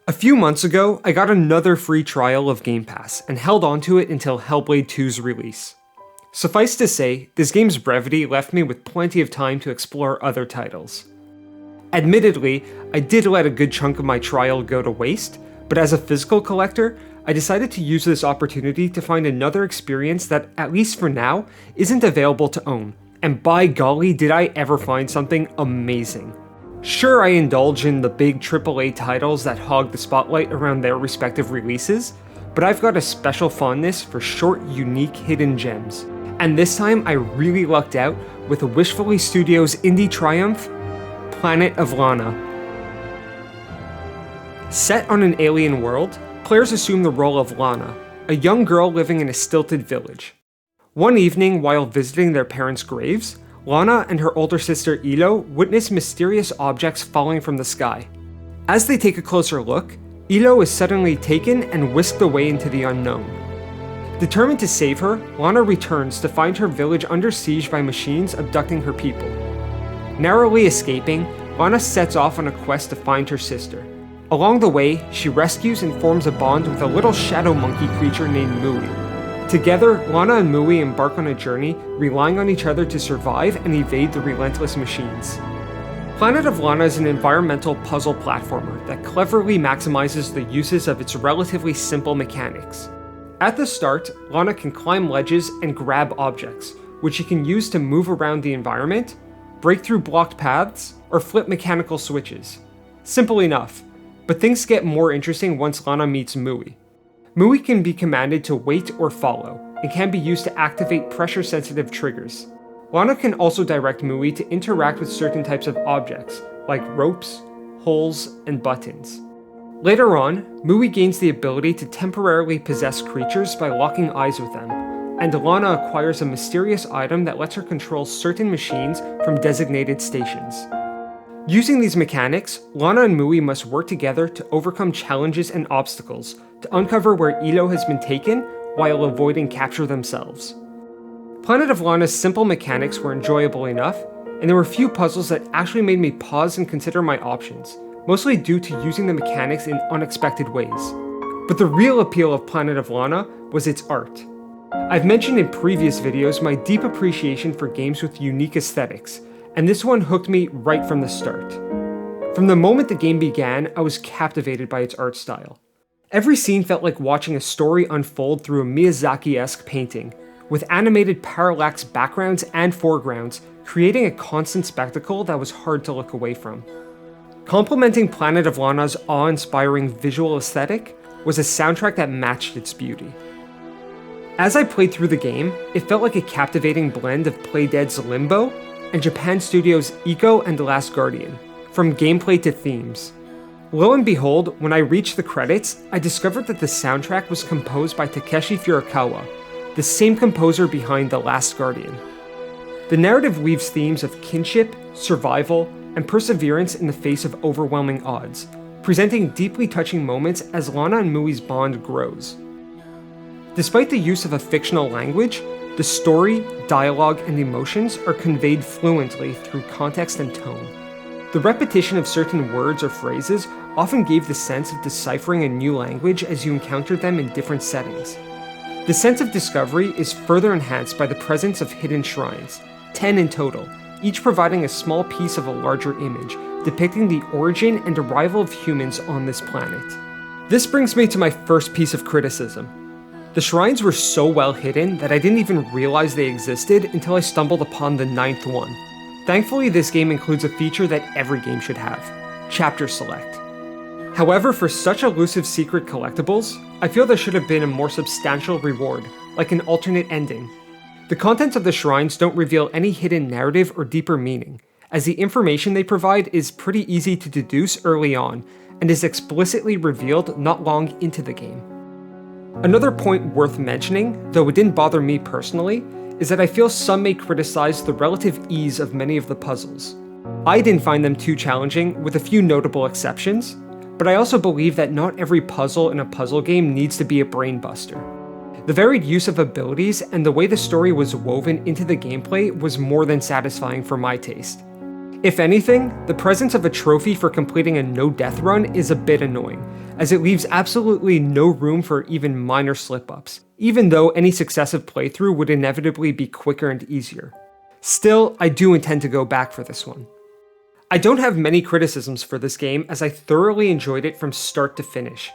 A few months ago, I got another free trial of Game Pass and held onto it until Hellblade 2's release. Suffice to say, this game's brevity left me with plenty of time to explore other titles. Admittedly, I did let a good chunk of my trial go to waste, but as a physical collector, I decided to use this opportunity to find another experience that, at least for now, isn't available to own, and by golly did I ever find something amazing. Sure, I indulge in the big AAA titles that hog the spotlight around their respective releases, but I've got a special fondness for short, unique hidden gems. And this time I really lucked out with Wishfully Studios' indie triumph, Planet of Lana. Set on an alien world, players assume the role of Lana, a young girl living in a stilted village. One evening, while visiting their parents' graves, Lana and her older sister Ilo witness mysterious objects falling from the sky. As they take a closer look, Ilo is suddenly taken and whisked away into the unknown. Determined to save her, Lana returns to find her village under siege by machines abducting her people. Narrowly escaping, Lana sets off on a quest to find her sister. Along the way, she rescues and forms a bond with a little shadow monkey creature named Mui. Together, Lana and Mui embark on a journey, relying on each other to survive and evade the relentless machines. Planet of Lana is an environmental puzzle platformer that cleverly maximizes the uses of its relatively simple mechanics. At the start, Lana can climb ledges and grab objects, which she can use to move around the environment, break through blocked paths, or flip mechanical switches. Simple enough, but things get more interesting once Lana meets Mui. Mui can be commanded to wait or follow, and can be used to activate pressure-sensitive triggers. Lana can also direct Mui to interact with certain types of objects, like ropes, holes, and buttons. Later on, Mui gains the ability to temporarily possess creatures by locking eyes with them, and Lana acquires a mysterious item that lets her control certain machines from designated stations. Using these mechanics, Lana and Mui must work together to overcome challenges and obstacles to uncover where Ilo has been taken while avoiding capture themselves. Planet of Lana's simple mechanics were enjoyable enough, and there were a few puzzles that actually made me pause and consider my options, mostly due to using the mechanics in unexpected ways. But the real appeal of Planet of Lana was its art. I've mentioned in previous videos my deep appreciation for games with unique aesthetics, and this one hooked me right from the start. From the moment the game began, I was captivated by its art style. Every scene felt like watching a story unfold through a Miyazaki-esque painting, with animated parallax backgrounds and foregrounds, creating a constant spectacle that was hard to look away from. Complementing Planet of Lana's awe-inspiring visual aesthetic was a soundtrack that matched its beauty. As I played through the game, it felt like a captivating blend of Playdead's Limbo and Japan Studios' Ico and The Last Guardian, from gameplay to themes. Lo and behold, when I reached the credits, I discovered that the soundtrack was composed by Takeshi Furukawa, the same composer behind The Last Guardian. The narrative weaves themes of kinship, survival, and perseverance in the face of overwhelming odds, presenting deeply touching moments as Lana and Mui's bond grows. Despite the use of a fictional language, the story, dialogue, and emotions are conveyed fluently through context and tone. The repetition of certain words or phrases often gave the sense of deciphering a new language as you encountered them in different settings. The sense of discovery is further enhanced by the presence of hidden shrines, 10 in total, each providing a small piece of a larger image, depicting the origin and arrival of humans on this planet. This brings me to my first piece of criticism. The shrines were so well hidden that I didn't even realize they existed until I stumbled upon the 9th one. Thankfully, this game includes a feature that every game should have: Chapter Select. However, for such elusive secret collectibles, I feel there should have been a more substantial reward, like an alternate ending. The contents of the shrines don't reveal any hidden narrative or deeper meaning, as the information they provide is pretty easy to deduce early on, and is explicitly revealed not long into the game. Another point worth mentioning, though it didn't bother me personally, is that I feel some may criticize the relative ease of many of the puzzles. I didn't find them too challenging, with a few notable exceptions, but I also believe that not every puzzle in a puzzle game needs to be a brainbuster. The varied use of abilities and the way the story was woven into the gameplay was more than satisfying for my taste. If anything, the presence of a trophy for completing a no-death run is a bit annoying, as it leaves absolutely no room for even minor slip-ups, even though any successive playthrough would inevitably be quicker and easier. Still, I do intend to go back for this one. I don't have many criticisms for this game, as I thoroughly enjoyed it from start to finish.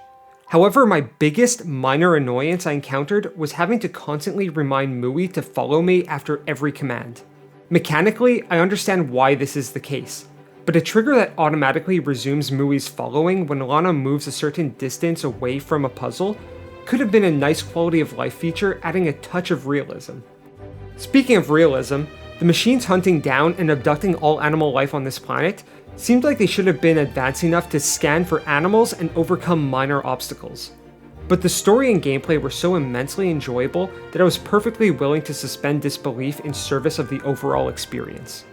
However, my biggest minor annoyance I encountered was having to constantly remind Mui to follow me after every command. Mechanically, I understand why this is the case, but a trigger that automatically resumes Mui's following when Lana moves a certain distance away from a puzzle could have been a nice quality of life feature adding a touch of realism. Speaking of realism, the machines hunting down and abducting all animal life on this planet seemed like they should have been advanced enough to scan for animals and overcome minor obstacles. But the story and gameplay were so immensely enjoyable that I was perfectly willing to suspend disbelief in service of the overall experience.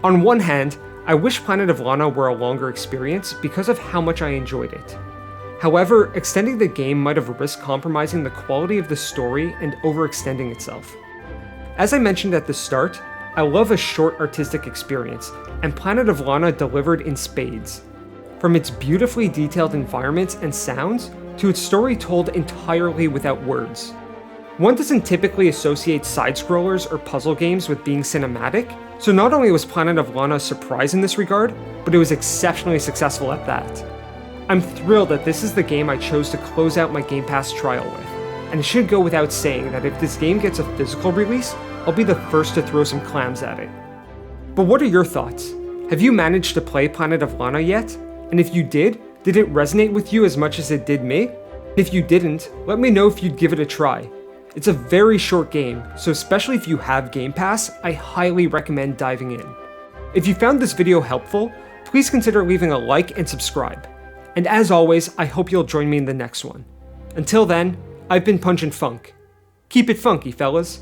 On one hand, I wish Planet of Lana were a longer experience because of how much I enjoyed it. However, extending the game might have risked compromising the quality of the story and overextending itself. As I mentioned at the start, I love a short artistic experience, and Planet of Lana delivered in spades. From its beautifully detailed environments and sounds, to its story told entirely without words. One doesn't typically associate side-scrollers or puzzle games with being cinematic, so not only was Planet of Lana a surprise in this regard, but it was exceptionally successful at that. I'm thrilled that this is the game I chose to close out my Game Pass trial with, and it should go without saying that if this game gets a physical release, I'll be the first to throw some clams at it. But what are your thoughts? Have you managed to play Planet of Lana yet? And if you did it resonate with you as much as it did me? If you didn't, let me know if you'd give it a try. It's a very short game, so especially if you have Game Pass, I highly recommend diving in. If you found this video helpful, please consider leaving a like and subscribe. And as always, I hope you'll join me in the next one. Until then, I've been Punch and Funk. Keep it funky, fellas.